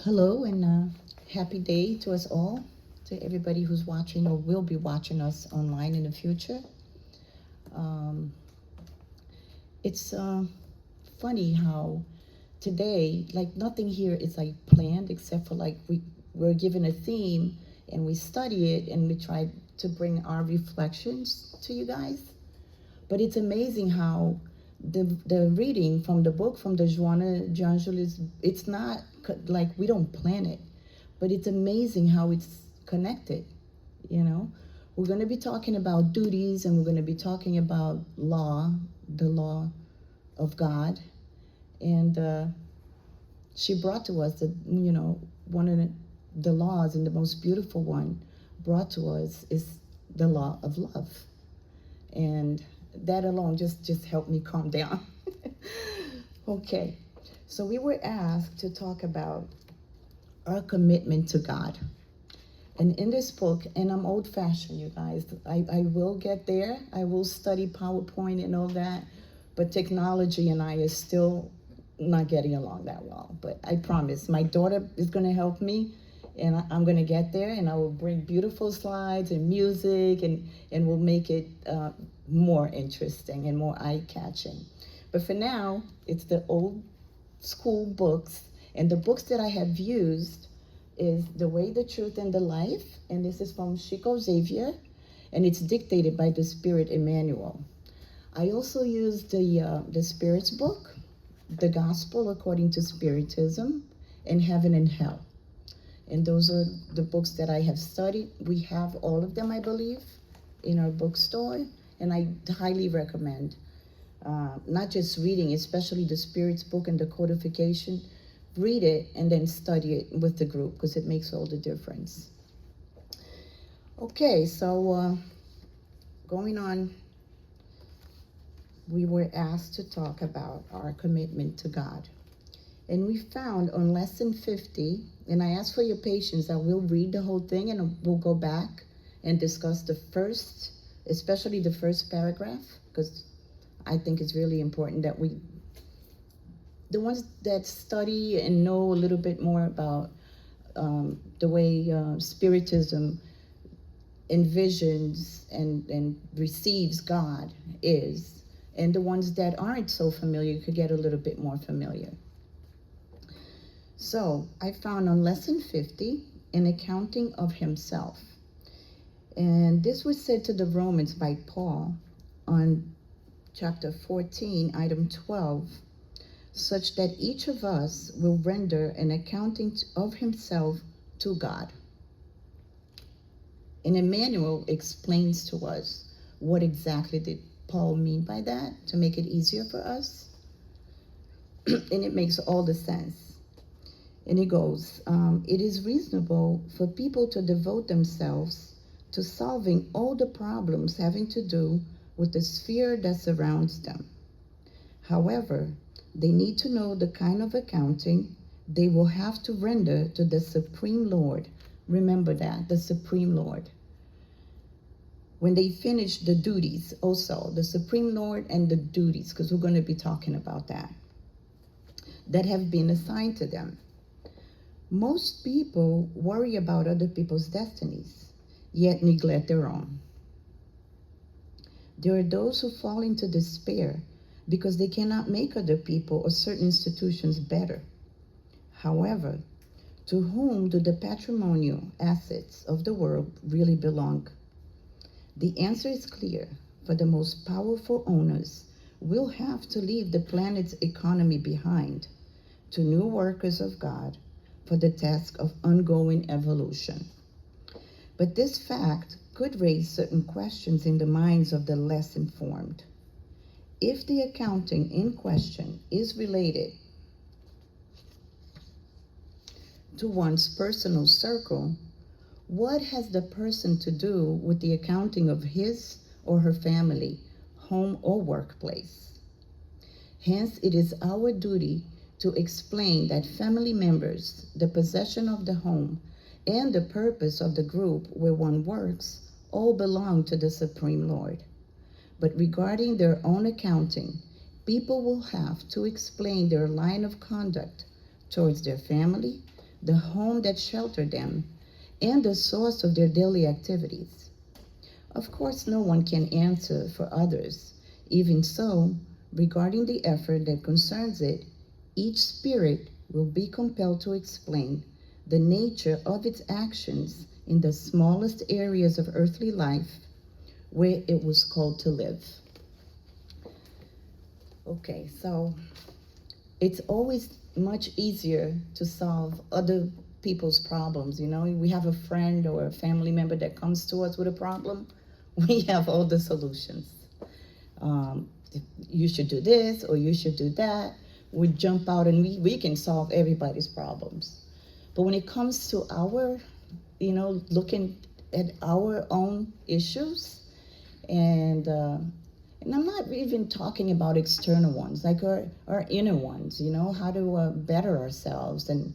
Hello and happy day to us all, to everybody who's watching or will be watching us online in the future. Um, it's funny how today, like nothing here is like planned except for like we're given a theme and we study it and we try to bring our reflections to you guys. But it's amazing how the reading from the book from the Joanna Jangelis, it's not like we don't plan it, but it's amazing how it's connected. You know, we're going to be talking about duties, and we're going to be talking about law, the law of God, and she brought to us one of the laws, and the most beautiful one brought to us is the law of love, and that alone just helped me calm down. Okay, so we were asked to talk about our commitment to God. And in this book, and I'm old-fashioned, you guys, I will get there. I will study PowerPoint and all that, but technology and I are still not getting along that well. But I promise, my daughter is going to help me, and I'm going to get there, and I will bring beautiful slides and music, and we'll make it more interesting and more eye-catching. But for now, it's the old school books, and the books that I have used is The Way, the Truth, and the Life, and this is from Chico Xavier, and it's dictated by the Spirit Emmanuel. I also used the Spirit's book, The Gospel According to Spiritism, and Heaven and Hell. And those are the books that I have studied. We have all of them, I believe, in our bookstore, and I highly recommend not just reading, especially the Spirit's book and the codification. Read it and then study it with the group, because it makes all the difference. Okay, so going on, we were asked to talk about our commitment to God. And we found on lesson 50, and I ask for your patience, I will read the whole thing and we'll go back and discuss the first, especially the first paragraph, because I think it's really important that the ones that study and know a little bit more about the way Spiritism envisions and receives God is, and the ones that aren't so familiar could get a little bit more familiar. So I found on lesson 50, an accounting of himself. And this was said to the Romans by Paul on chapter 14, item 12, such that each of us will render an accounting of himself to God. And Emmanuel explains to us what exactly did Paul mean by that to make it easier for us. And it makes all the sense. And it goes, it is reasonable for people to devote themselves to solving all the problems having to do with the sphere that surrounds them. However, they need to know the kind of accounting they will have to render to the Supreme Lord. Remember that, the Supreme Lord. When they finish the duties also, the Supreme Lord and the duties, because we're going to be talking about that have been assigned to them. Most people worry about other people's destinies, yet neglect their own. There are those who fall into despair because they cannot make other people or certain institutions better. However, to whom do the patrimonial assets of the world really belong? The answer is clear, for the most powerful owners will have to leave the planet's economy behind to new workers of God for the task of ongoing evolution. But this fact could raise certain questions in the minds of the less informed. If the accounting in question is related to one's personal circle, what has the person to do with the accounting of his or her family, home, or workplace? Hence, it is our duty to explain that family members, the possession of the home, and the purpose of the group where one works all belong to the Supreme Lord. But regarding their own accounting, people will have to explain their line of conduct towards their family, the home that sheltered them, and the source of their daily activities. Of course, no one can answer for others. Even so, regarding the effort that concerns it, each spirit will be compelled to explain the nature of its actions in the smallest areas of earthly life where it was called to live. Okay, so it's always much easier to solve other people's problems. You know, we have a friend or a family member that comes to us with a problem, we have all the solutions. You should do this or you should do that. We jump out and we can solve everybody's problems. But when it comes to our, looking at our own issues, and I'm not even talking about external ones, like our inner ones, how to better ourselves and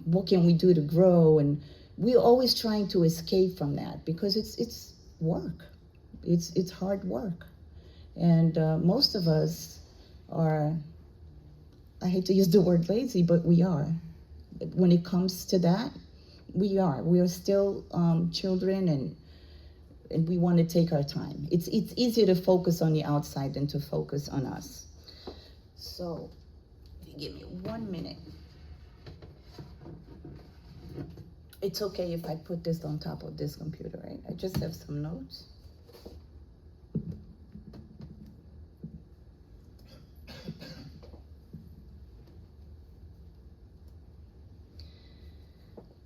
what can we do to grow. And we're always trying to escape from that because it's work. It's hard work. And most of us are, I hate to use the word lazy, but we are. When it comes to that, we are. We are still children, and we want to take our time. It's easier to focus on the outside than to focus on us. So, if you give me 1 minute. It's okay if I put this on top of this computer, right? I just have some notes.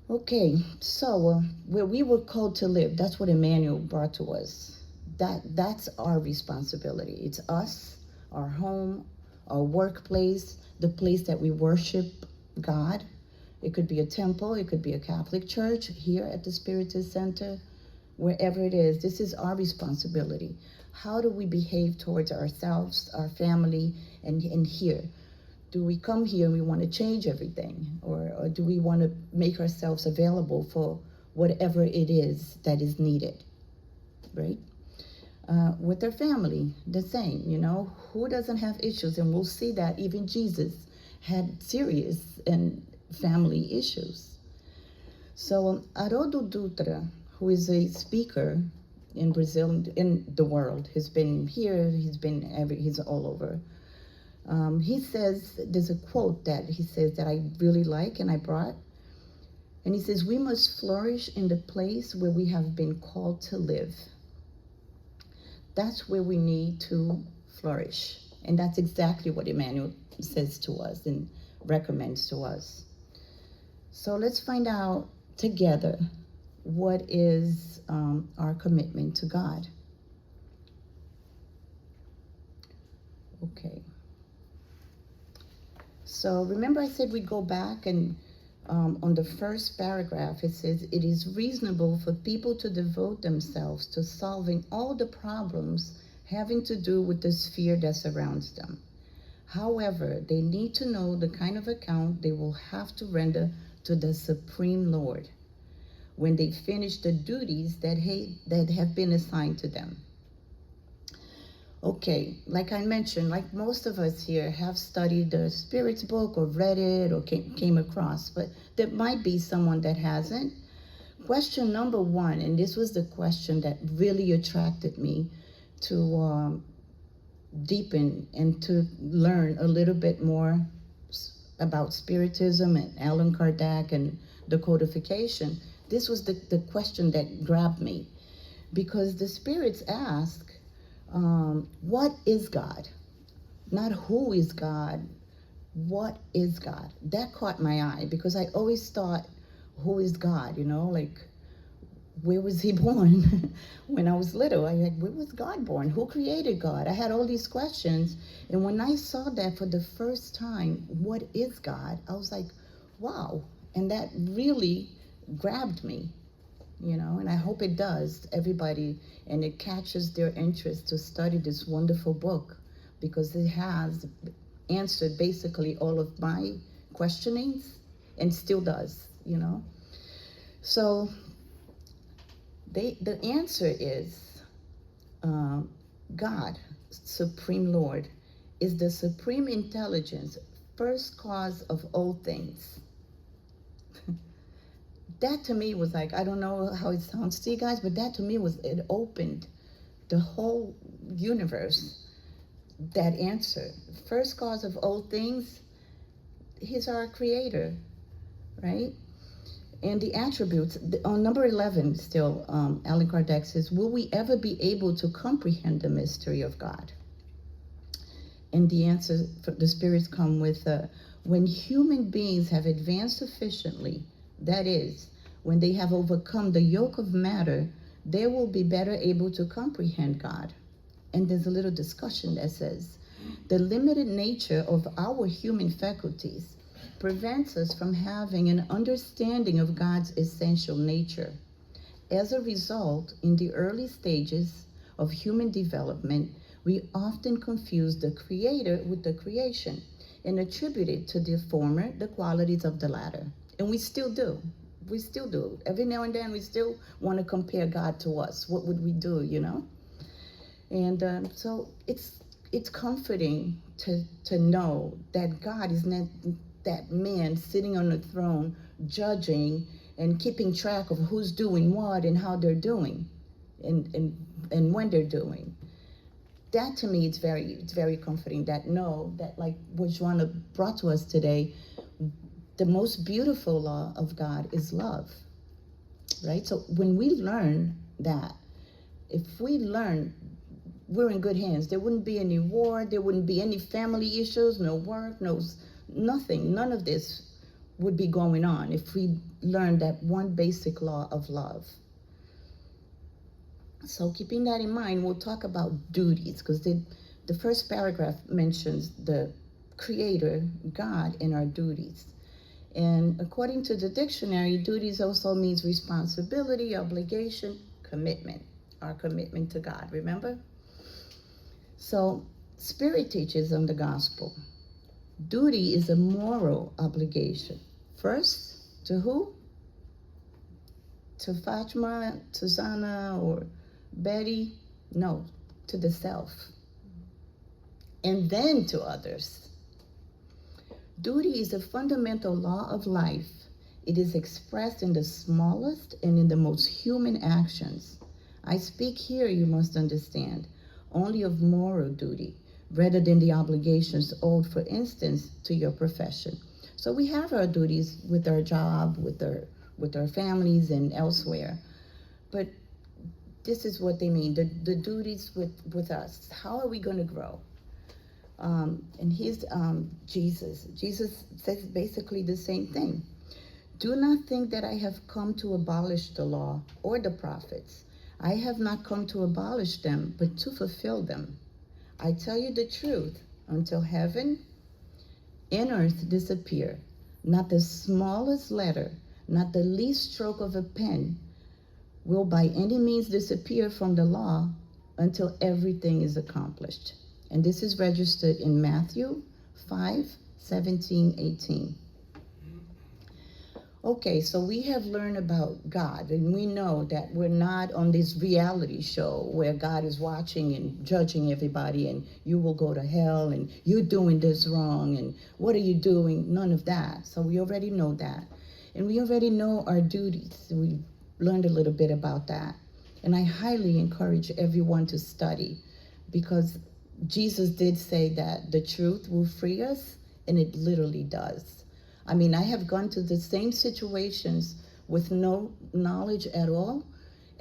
Okay, so where we were called to live, that's what Emmanuel brought to us. That's our responsibility. It's us, our home, our workplace, the place that we worship God. It could be a temple, it could be a Catholic church, here at the Spiritist Center, wherever it is. This is our responsibility. How do we behave towards ourselves, our family, and here? Do we come here and we want to change everything? Or do we want to make ourselves available for whatever it is that is needed, right? With our family, the same, who doesn't have issues? And we'll see that even Jesus had serious and family issues. So Haroldo Dutra, who is a speaker in Brazil, in the world, he's been here, he's all over. He says, there's a quote that he says that I really like and I brought. And he says, we must flourish in the place where we have been called to live. That's where we need to flourish. And that's exactly what Emmanuel says to us and recommends to us. So let's find out together what is our commitment to God. Okay. So remember I said we go back and on the first paragraph it says, it is reasonable for people to devote themselves to solving all the problems having to do with the sphere that surrounds them. However, they need to know the kind of account they will have to render to the Supreme Lord when they finish the duties that have been assigned to them. Okay, like I mentioned, like most of us here have studied the Spirit's book or read it or came across, but there might be someone that hasn't. Question number 1, and this was the question that really attracted me to deepen and to learn a little bit more about Spiritism and Allan Kardec and the codification. This was the question that grabbed me, because the spirits ask, what is God? Not who is God, what is God? That caught my eye, because I always thought, who is God? Like, where was he born? When I was little, I like, where was God born? Who created God? I had all these questions. And when I saw that for the first time, what is God? I was like, wow. And that really grabbed me, and I hope it does, everybody, and it catches their interest to study this wonderful book, because it has answered basically all of my questionings and still does, So the answer is God, Supreme Lord, is the supreme intelligence, first cause of all things. That to me was like, I don't know how it sounds to you guys, but that to me was, it opened the whole universe. That answer, first cause of all things, he's our creator, right? And the attributes, on number 11 still, Allan Kardec says, will we ever be able to comprehend the mystery of God? And the answer, the spirits come with, when human beings have advanced sufficiently, that is, when they have overcome the yoke of matter, they will be better able to comprehend God. And there's a little discussion that says, the limited nature of our human faculties prevents us from having an understanding of God's essential nature. As a result, in the early stages of human development, we often confuse the creator with the creation and attribute it to the former the qualities of the latter. And we still do. We still do. Every now and then we still want to compare God to us. What would we do, you know? And so it's comforting to know that God is not that man sitting on the throne judging and keeping track of who's doing what and how they're doing and when they're doing. That to me, it's very comforting, that know that, like what Joanna brought to us today, the most beautiful law of God is love, right? So when we learn that, if we learn, we're in good hands. There wouldn't be any war, there wouldn't be any family issues, no work, nothing. None of this would be going on if we learned that one basic law of love. So keeping that in mind, we'll talk about duties, because the first paragraph mentions the Creator, God, and our duties. And according to the dictionary, duties also means responsibility, obligation, commitment, our commitment to God, remember? So Spirit teaches on the gospel. Duty is a moral obligation. First, to who? To Fatima, to Zana, or Betty? No, to the self. And then to others. Duty is a fundamental law of life. It is expressed in the smallest and in the most human actions. I speak here, you must understand, only of moral duty, rather than the obligations owed, for instance, to your profession. So we have our duties with our job, with our families, and elsewhere. But this is what they mean, the duties with us. How are we going to grow? And here's Jesus. Jesus says basically the same thing. Do not think that I have come to abolish the law or the prophets. I have not come to abolish them, but to fulfill them. I tell you the truth, until heaven and earth disappear, not the smallest letter, not the least stroke of a pen will by any means disappear from the law until everything is accomplished. And this is registered in Matthew 5:17-18. Okay, so we have learned about God, and we know that we're not on this reality show where God is watching and judging everybody, and you will go to hell, and you're doing this wrong, and what are you doing? None of that. So we already know that. And we already know our duties. We learned a little bit about that. And I highly encourage everyone to study, because Jesus did say that the truth will free us, and it literally does. I mean, I have gone to the same situations with no knowledge at all,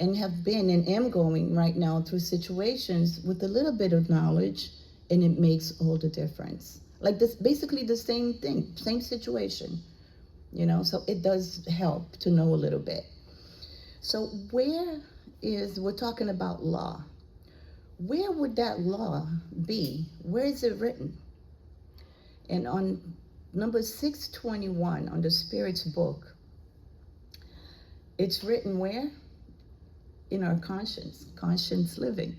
and have been and am going right now through situations with a little bit of knowledge, and it makes all the difference. Like this, basically the same thing, same situation, you know, so it does help to know a little bit. So we're talking about law. Where would that law be? Where is it written? And on number 621 on the Spirit's book, it's written where? In our conscious living.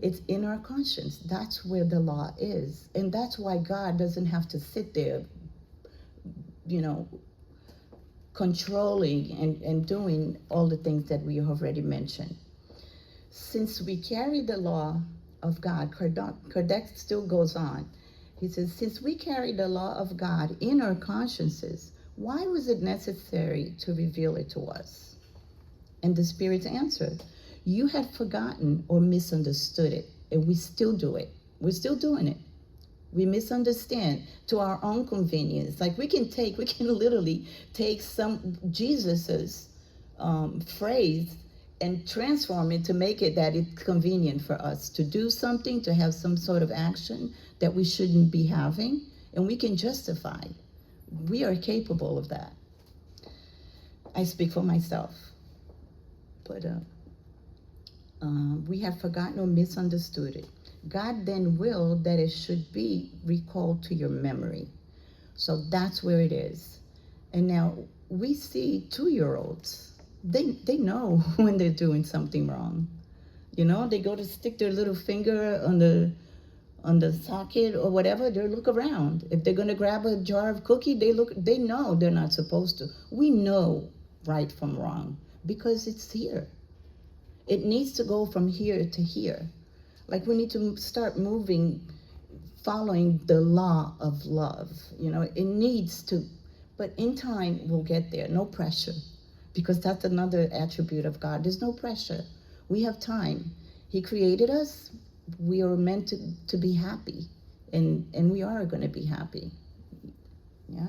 It's in our conscience. That's where the law is. And that's why God doesn't have to sit there, you know, controlling and doing all the things that we have already mentioned. Since we carry the law of God, Kardec still goes on. He says, since we carry the law of God in our consciences, why was it necessary to reveal it to us? And the spirits answered, you had forgotten or misunderstood it, and we still do it. We're still doing it. We misunderstand to our own convenience. Like we can literally take some Jesus's phrase and transform it to make it that it's convenient for us to do something, to have some sort of action that we shouldn't be having, and we can justify. We are capable of that. I speak for myself. But we have forgotten or misunderstood it. God then willed that it should be recalled to your memory. So that's where it is. And now we see 2-year-olds. They know when they're doing something wrong. You know, they go to stick their little finger on the socket or whatever, they look around. If they're gonna grab a jar of cookie, they know they're not supposed to. We know right from wrong because it's here. It needs to go from here to here. Like we need to start moving, following the law of love. You know, it needs to, but in time we'll get there. No pressure, because that's another attribute of God. There's no pressure. We have time. He created us. We are meant to be happy, and we are going to be happy. Yeah?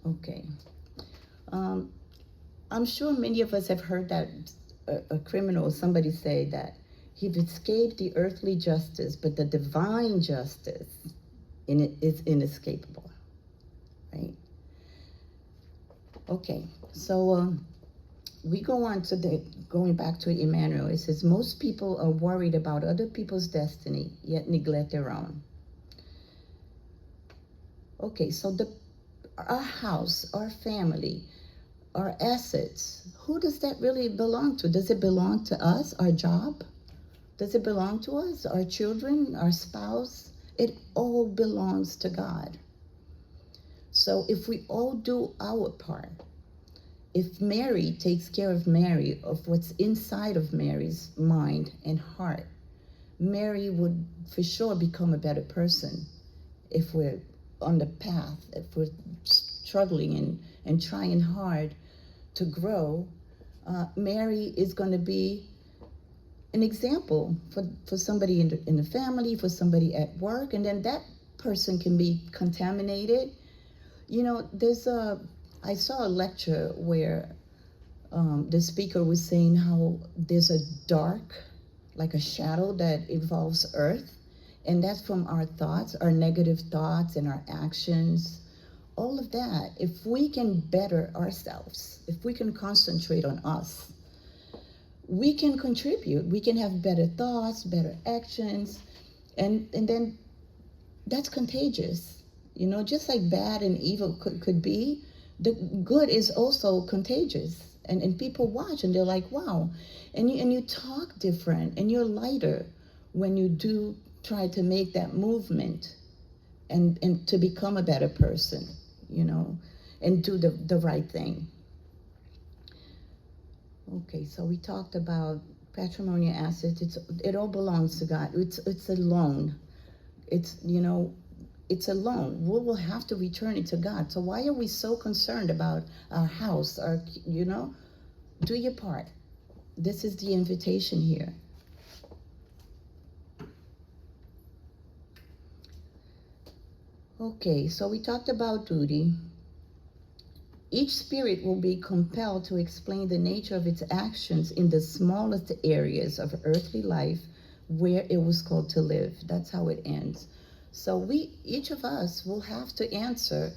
Okay. I'm sure many of us have heard that a criminal, somebody say that he've escaped the earthly justice, but the divine justice is inescapable, right? Okay, so we go on to going back to Emmanuel. It says, most people are worried about other people's destiny, yet neglect their own. Okay, so our house, our family, our assets, who does that really belong to? Does it belong to us, our job? Does it belong to us, our children, our spouse? It all belongs to God. So if we all do our part, if Mary takes care of Mary, of what's inside of Mary's mind and heart, Mary would for sure become a better person. If we're on the path, if we're struggling and trying hard to grow, Mary is going to be an example for somebody in the family, for somebody at work, and then that person can be contaminated. You know, I saw a lecture where the speaker was saying how there's a dark, like a shadow that involves Earth, and that's from our thoughts, our negative thoughts and our actions. All of that, if we can better ourselves, if we can concentrate on us, we can contribute. We can have better thoughts, better actions, and then that's contagious. You know, just like bad and evil could be, the good is also contagious. And people watch and they're like, wow. And you talk different and you're lighter when you do try to make that movement and to become a better person, you know, and do the right thing. Okay, so we talked about patrimonial assets. It all belongs to God. It's a loan. It's, you know, it's a loan. We will have to return it to God. So why are we so concerned about our house, you know? Do your part. This is the invitation here. Okay, so we talked about duty. Each spirit will be compelled to explain the nature of its actions in the smallest areas of earthly life where it was called to live. That's how it ends. So each of us will have to answer,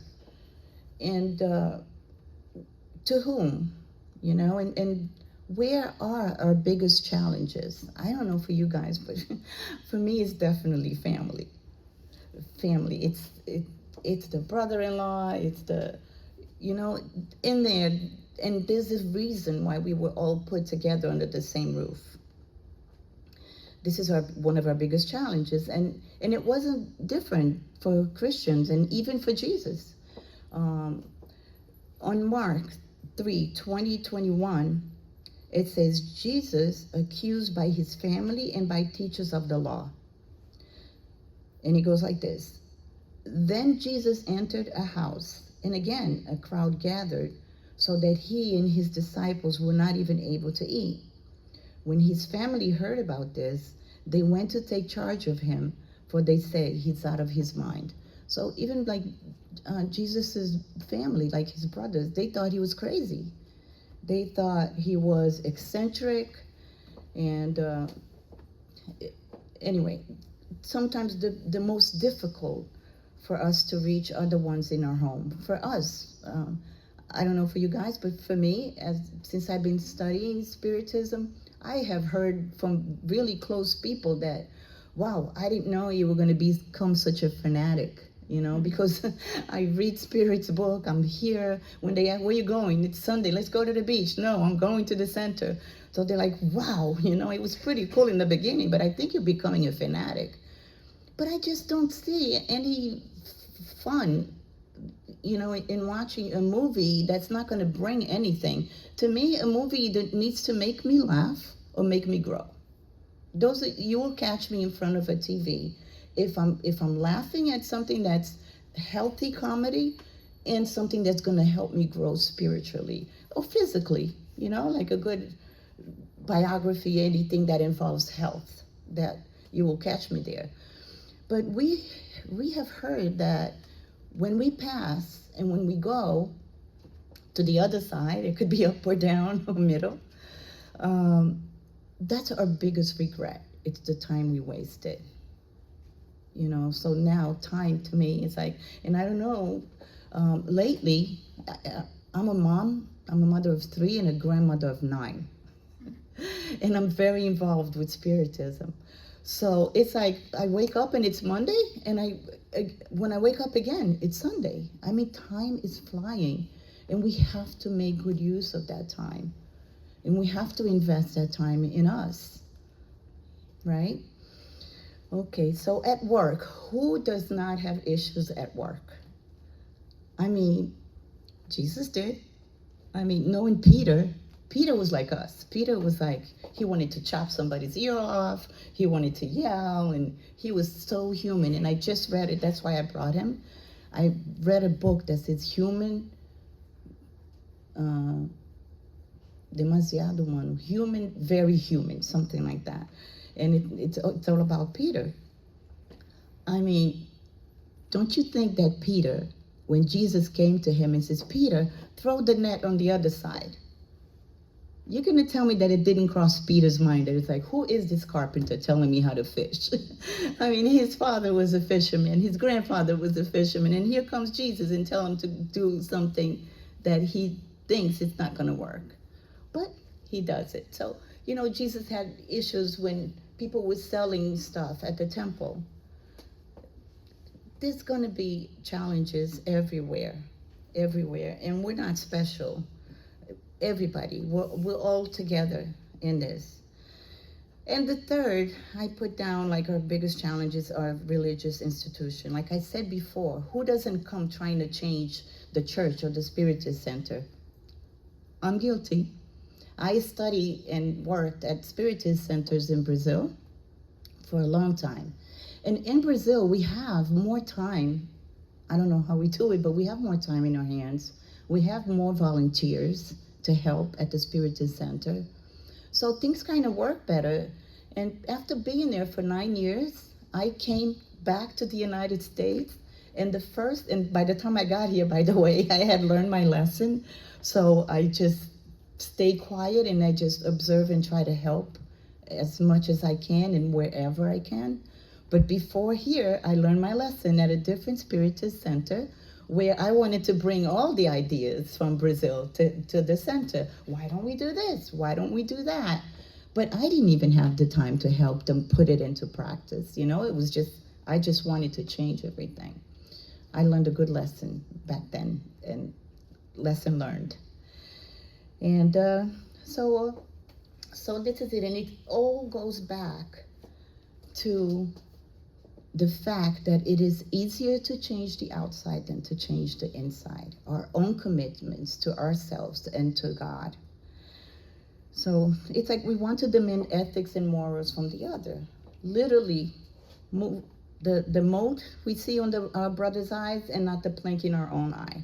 and to whom, you know, and where are our biggest challenges? I don't know for you guys, but for me, it's definitely family. Family, it's the brother-in-law, it's the, you know, in there, and there's this reason why we were all put together under the same roof. This is one of our biggest challenges, and it wasn't different for Christians and even for Jesus. On Mark 3:20-21, it says, Jesus accused by his family and by teachers of the law. And it goes like this. Then Jesus entered a house, and again a crowd gathered, so that he and his disciples were not even able to eat. When his family heard about this, they went to take charge of him, for they said he's out of his mind. So even like Jesus's family, like his brothers, they thought he was crazy. They thought he was eccentric, and anyway, sometimes the most difficult for us to reach are the ones in our home. For us, I don't know for you guys, but for me, since I've been studying Spiritism, I have heard from really close people that, wow, I didn't know you were going to become such a fanatic, because I read Spirit's book, I'm here. When they ask, where you going? It's Sunday, let's go to the beach. No, I'm going to the center. So they're like, wow, it was pretty cool in the beginning, but I think you're becoming a fanatic. But I just don't see any fun, in watching a movie that's not going to bring anything. To me, a movie that needs to make me laugh or make me grow. You will catch me in front of a TV if I'm laughing at something that's healthy comedy and something that's going to help me grow spiritually or physically, like a good biography, anything that involves health, that you will catch me there. But we have heard that when we pass and when we go to the other side, it could be up or down or middle, that's our biggest regret. It's the time we wasted. So now time to me is like, and I don't know, lately, I'm a mom, I'm a mother of 3 and a grandmother of 9. And I'm very involved with Spiritism. So it's like I wake up and it's Monday, and when I wake up again, it's Sunday. I mean, time is flying, and we have to make good use of that time. And we have to invest that time in us, right? Okay, so at work, who does not have issues at work? I mean, Jesus did. I mean, knowing Peter was like us. Peter was like, he wanted to chop somebody's ear off. He wanted to yell, and he was so human. And I just read it. That's why I brought him. I read a book that says Human, demasiado humano, human, very human, something like that. And it's all about Peter. I mean, don't you think that Peter, when Jesus came to him and says, Peter, throw the net on the other side, you're going to tell me that it didn't cross Peter's mind, that it's like, who is this carpenter telling me how to fish? I mean, his father was a fisherman, his grandfather was a fisherman, and here comes Jesus and tell him to do something that he thinks it's not going to work. But he does it. So, Jesus had issues when people were selling stuff at the temple. There's going to be challenges everywhere, and we're not special. Everybody, we're all together in this. And the third, I put down like our biggest challenges are religious institution. Like I said before, who doesn't come trying to change the church or the Spiritist Center? I'm guilty. I studied and worked at Spiritist centers in Brazil for a long time. And in Brazil, we have more time. I don't know how we do it, but we have more time in our hands. We have more volunteers to help at the Spiritist Center. So things kind of work better. And after being there for 9 years, I came back to the United States. And by the time I got here, by the way, I had learned my lesson. So I just stay quiet and I just observe and try to help as much as I can and wherever I can. But before here, I learned my lesson at a different Spiritist center where I wanted to bring all the ideas from Brazil to the center. Why don't we do this? Why don't we do that? But I didn't even have the time to help them put it into practice. It was I just wanted to change everything. I learned a good lesson back then, and lesson learned. And so this is it, and it all goes back to the fact that it is easier to change the outside than to change the inside, our own commitments to ourselves and to God. So it's like we want to demand ethics and morals from the other. Literally the mote we see on our brother's eyes and not the plank in our own eye.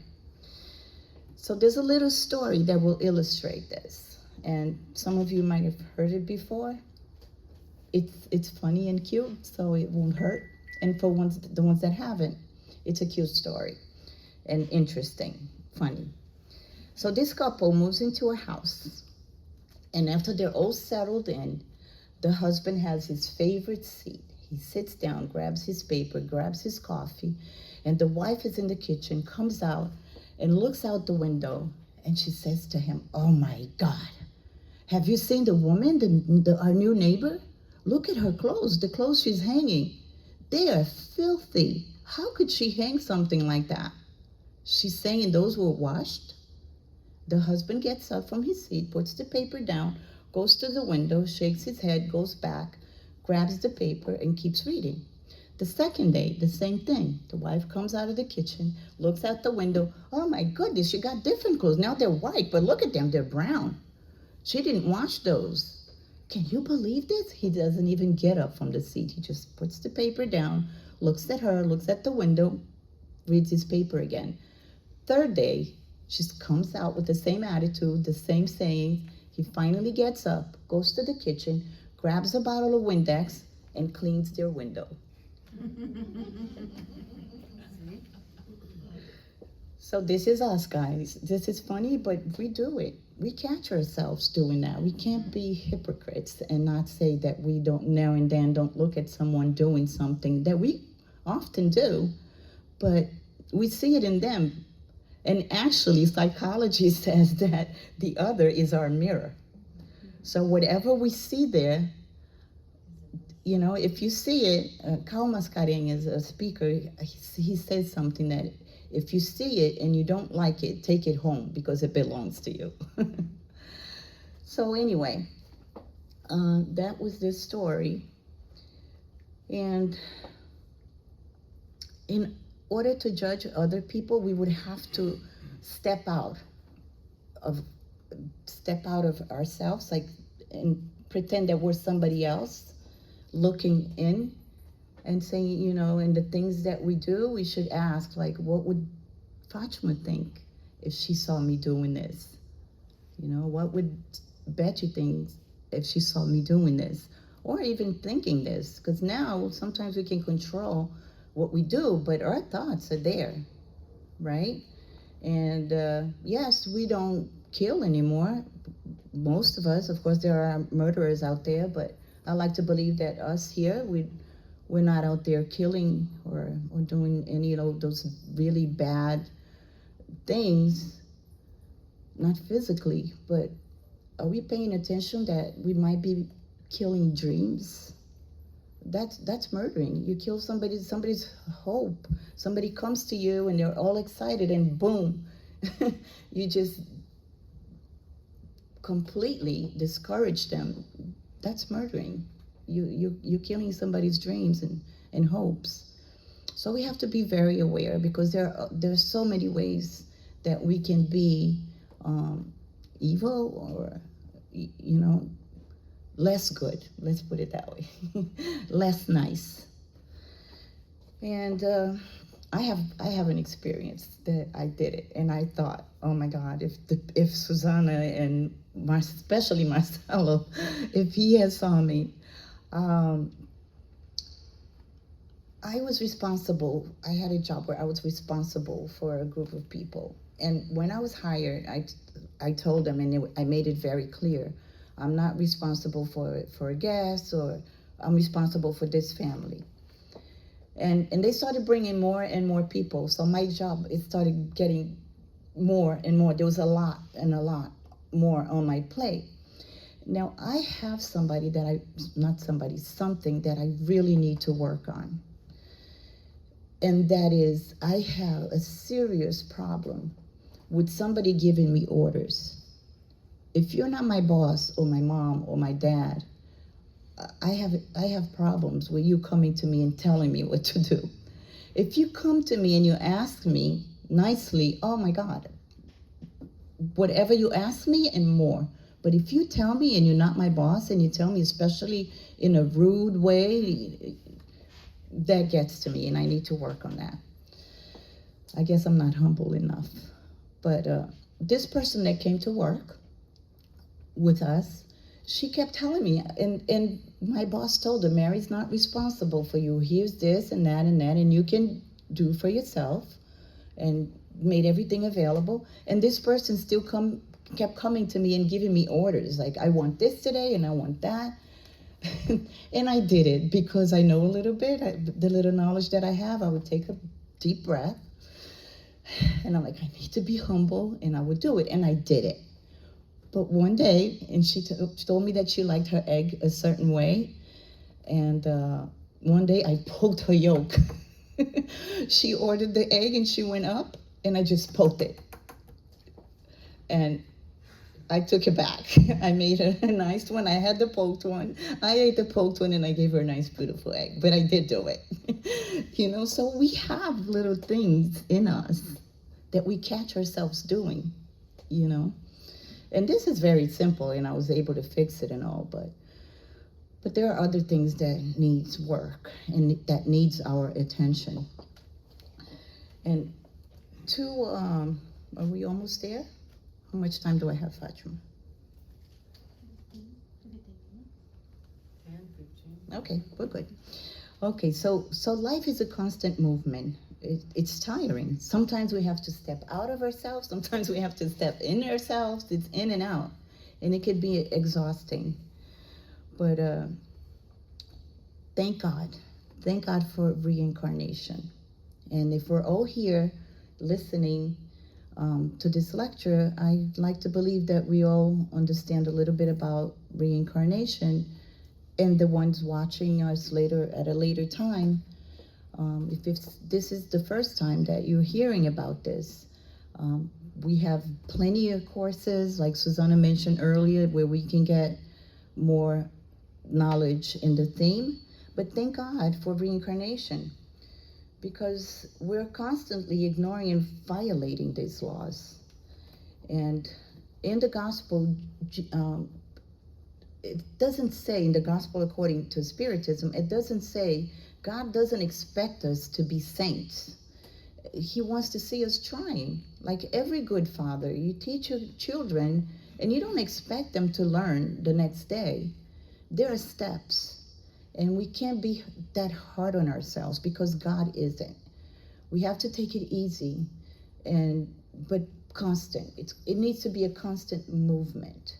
So there's a little story that will illustrate this. And some of you might have heard it before. It's funny and cute, so it won't hurt. And for the ones that haven't, it's a cute story and interesting, funny. So this couple moves into a house, and after they're all settled in, the husband has his favorite seat. He sits down, grabs his paper, grabs his coffee, and the wife is in the kitchen, comes out and looks out the window, and she says to him, "Oh my God, have you seen the woman, our new neighbor? Look at her clothes, the clothes she's hanging. They are filthy. How could she hang something like that?" She's saying those were washed. The husband gets up from his seat, puts the paper down, goes to the window, shakes his head, goes back, grabs the paper, and keeps reading. The second day, the same thing. The wife comes out of the kitchen, looks out the window. "Oh my goodness, you got different clothes. Now they're white, but look at them, they're brown. She didn't wash those." Can you believe this? He doesn't even get up from the seat. He just puts the paper down, looks at her, looks at the window, reads his paper again. Third day, she comes out with the same attitude, the same saying. He finally gets up, goes to the kitchen, grabs a bottle of Windex, and cleans their window. So this is us, guys. This is funny, but we do it. We catch ourselves doing that. We can't be hypocrites and not say that we don't now and then don't look at someone doing something that we often do, but we see it in them. And actually, psychology says that the other is our mirror. So whatever we see there, you know, if you see it, Kau Mascarenhas is a speaker, he says something that if you see it and you don't like it, take it home because it belongs to you. So anyway, that was this story. And in order to judge other people, we would have to step out of ourselves, like, and pretend that we're somebody else looking in and saying, you know, and the things that we do, we should ask, like, what would Fatima think if she saw me doing this? You know, what would Betty think if she saw me doing this? Or even thinking this, because now sometimes we can control what we do, but our thoughts are there, right? And yes, we don't kill anymore. Most of us, of course, there are murderers out there, but I like to believe that us here, we're not out there killing or doing any of those really bad things, not physically, but are we paying attention that we might be killing dreams? That's murdering. You kill somebody's hope. Somebody comes to you and they're all excited and boom, you just completely discourage them. That's murdering. You're killing somebody's dreams and hopes. So we have to be very aware, because there's so many ways that we can be evil or, you know, less good. Let's put it that way. Less nice. And I have an experience that I did it, and I thought, oh my God, if Susanna and especially Marcelo, if he had saw me, I was responsible. I had a job where I was responsible for a group of people, and when I was hired, I told them, and I made it very clear, I'm not responsible for a guest, or I'm responsible for this family. And they started bringing more and more people. So my job, it started getting more and more. There was a lot more on my plate. Now I have something that I really need to work on. And that is, I have a serious problem with somebody giving me orders. If you're not my boss or my mom or my dad, I have problems with you coming to me and telling me what to do. If you come to me and you ask me nicely, oh my God, whatever you ask me and more. But if you tell me and you're not my boss, and you tell me especially in a rude way, that gets to me, and I need to work on that. I guess I'm not humble enough. But this person that came to work with us, she kept telling me, and my boss told her, Mary's not responsible for you. Here's this and that, and you can do for yourself, and made everything available. And this person still kept coming to me and giving me orders, like, I want this today and I want that. And I did it because I know a little bit, the little knowledge that I have. I would take a deep breath, and I'm like, I need to be humble, and I would do it, and I did it. But one day, and she told me that she liked her egg a certain way, and one day I poked her yolk. She ordered the egg, and she went up, and I just poked it. And I took it back. I made her a nice one. I had the poked one. I ate the poked one, and I gave her a nice, beautiful egg. But I did do it. So we have little things in us that we catch ourselves doing, And this is very simple, and I was able to fix it and all, but there are other things that needs work and that needs our attention. And are we almost there? How much time do I have, Fatima? 10, 15. Okay, we're good. Okay, so life is a constant movement. It's tiring. Sometimes we have to step out of ourselves. Sometimes we have to step in ourselves. It's in and out. And it could be exhausting. But thank God. Thank God for reincarnation. And if we're all here listening to this lecture, I'd like to believe that we all understand a little bit about reincarnation, and the ones watching us at a later time, if this is the first time that you're hearing about this, we have plenty of courses, like Susanna mentioned earlier, where we can get more knowledge in the theme. But thank God for reincarnation, because we're constantly ignoring and violating these laws. And in the gospel, it doesn't say, in the gospel according to Spiritism, it doesn't say God doesn't expect us to be saints. He wants to see us trying. Like every good father, you teach your children, and you don't expect them to learn the next day. There are steps. And we can't be that hard on ourselves, because God isn't. We have to take it easy, but constant. It needs to be a constant movement.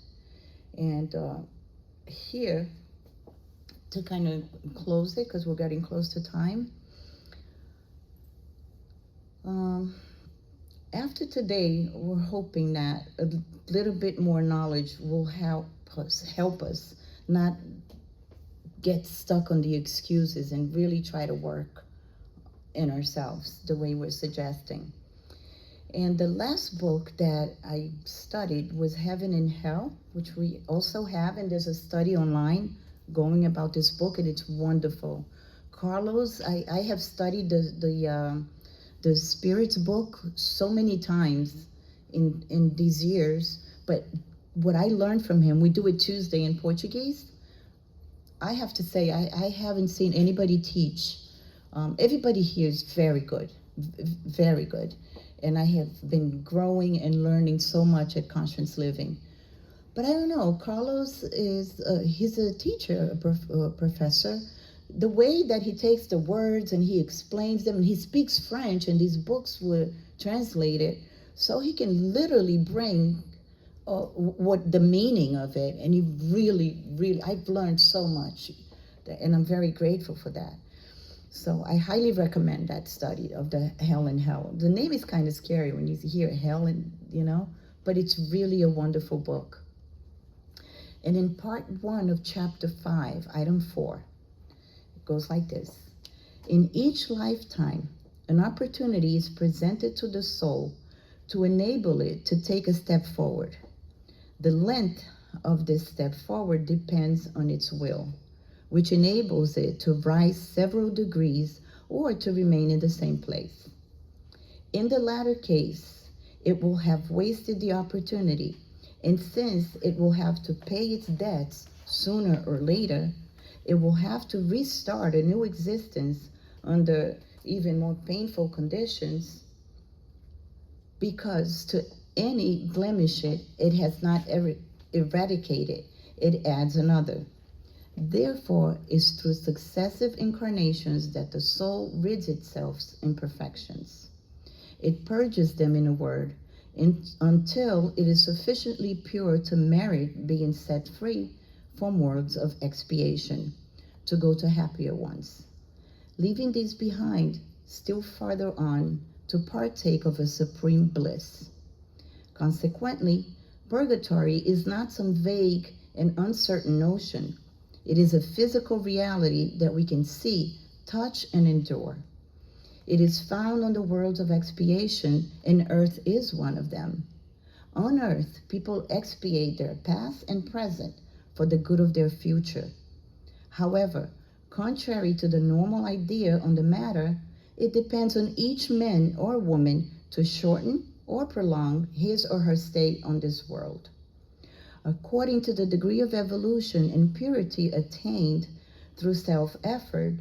And here, to kind of close it, because we're getting close to time. After today, we're hoping that a little bit more knowledge will help us not get stuck on the excuses and really try to work in ourselves the way we're suggesting. And the last book that I studied was Heaven and Hell, which we also have, and there's a study online going about this book, and it's wonderful. Carlos, I have studied the Spirit's book so many times in these years, but what I learned from him, we do it Tuesday in Portuguese. I have to say, I haven't seen anybody teach. Everybody here is very good, very good. And I have been growing and learning so much at Conscious Living. But I don't know, Carlos he's a teacher, a professor. The way that he takes the words and he explains them, and he speaks French, and these books were translated, so he can literally bring what the meaning of it, and you really, I've learned so much, and I'm very grateful for that. So I highly recommend that study of the Hell and Hell. The name is kind of scary when you hear hell, and but it's really a wonderful book. And in part 1 of chapter 5, item 4, it goes like this. In each lifetime, an opportunity is presented to the soul to enable it to take a step forward. The length of this step forward depends on its will, which enables it to rise several degrees or to remain in the same place. In the latter case, it will have wasted the opportunity, and since it will have to pay its debts sooner or later, it will have to restart a new existence under even more painful conditions, because to any blemish it has not ever eradicated, it adds another. Therefore, it's through successive incarnations that the soul rids itself imperfections. It purges them, in a word, until it is sufficiently pure to merit being set free from worlds of expiation, to go to happier ones, leaving these behind still farther on to partake of a supreme bliss. Consequently, purgatory is not some vague and uncertain notion. It is a physical reality that we can see, touch, and endure. It is found on the worlds of expiation, and earth is one of them. On earth, people expiate their past and present for the good of their future. However, contrary to the normal idea on the matter, it depends on each man or woman to shorten or prolong his or her stay on this world. According to the degree of evolution and purity attained through self-effort,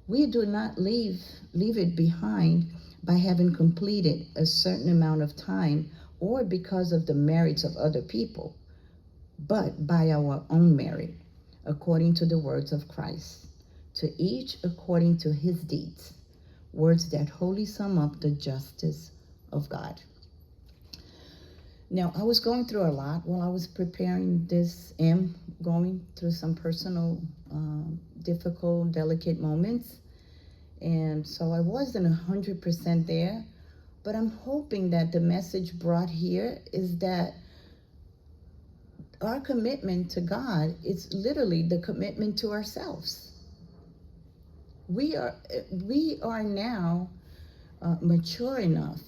we do not leave it behind by having completed a certain amount of time or because of the merits of other people, but by our own merit, according to the words of Christ, to each according to his deeds, words that wholly sum up the justice of God. Now, I was going through a lot while I was preparing this, am going through some personal, difficult, delicate moments. And so I wasn't 100% there, but I'm hoping that the message brought here is that our commitment to God is literally the commitment to ourselves. We are now mature enough.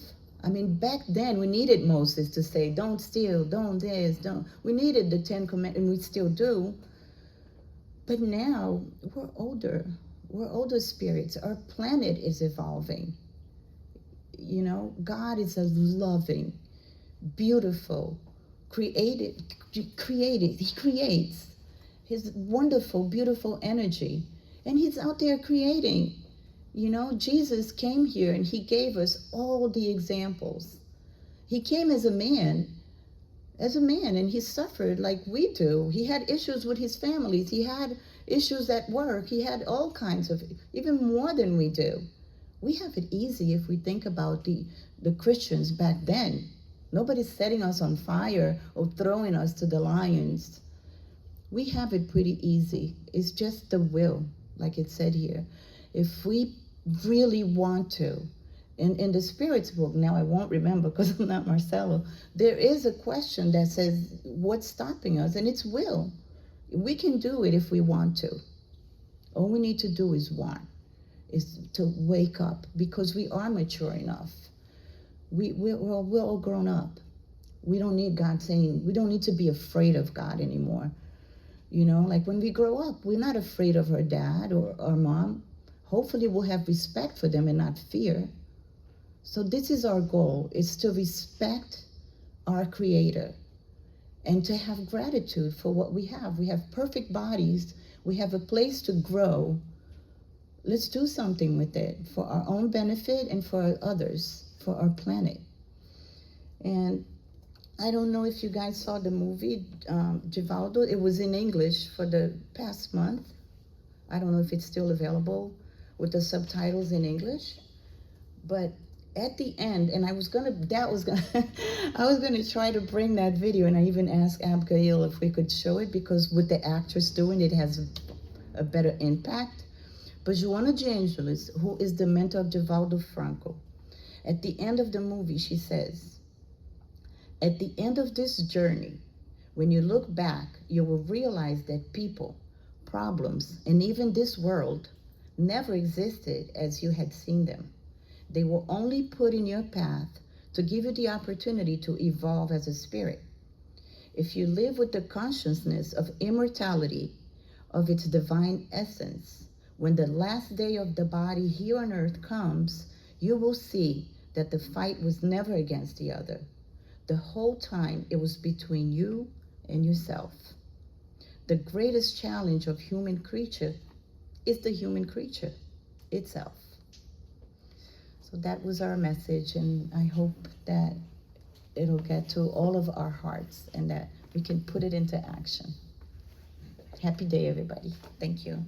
I mean, back then we needed Moses to say, don't steal, don't this, don't. We needed the 10 Commandments, and we still do. But now we're older. We're older spirits. Our planet is evolving. You know, God is a loving, beautiful, He creates his wonderful, beautiful energy. And he's out there creating. You know, Jesus came here and he gave us all the examples. He came as a man, and he suffered like we do. He had issues with his families. He had issues at work. He had all kinds of, even more than we do. We have it easy if we think about the Christians back then. Nobody's setting us on fire or throwing us to the lions. We have it pretty easy. It's just the will, like it said here. If we really want to, in the Spirit's book, now I won't remember because I'm not Marcelo, there is a question that says, what's stopping us? And it's will. We can do it if we want to. All we need to do is want, is to wake up, because we are mature enough. We're all grown up. We don't need God saying, we don't need to be afraid of God anymore. You know, like when we grow up, we're not afraid of our dad or our mom. Hopefully we'll have respect for them and not fear. So this is our goal, is to respect our Creator and to have gratitude for what we have. We have perfect bodies. We have a place to grow. Let's do something with it for our own benefit and for others, for our planet. And I don't know if you guys saw the movie, Givaldo. It was in English for the past month. I don't know if it's still available with the subtitles in English. But at the end, and I was gonna try to bring that video, and I even asked Abigail if we could show it, because with the actress doing it, it has a better impact. But Joana de Angelis, who is the mentor of Givaldo Franco, at the end of the movie, she says, at the end of this journey, when you look back, you will realize that people, problems, and even this world never existed as you had seen them. They were only put in your path to give you the opportunity to evolve as a spirit. If you live with the consciousness of immortality, of its divine essence, when the last day of the body here on earth comes, you will see that the fight was never against the other. The whole time it was between you and yourself. The greatest challenge of human creature is the human creature itself. So that was our message, and I hope that it'll get to all of our hearts and that we can put it into action. Happy day, everybody. Thank you.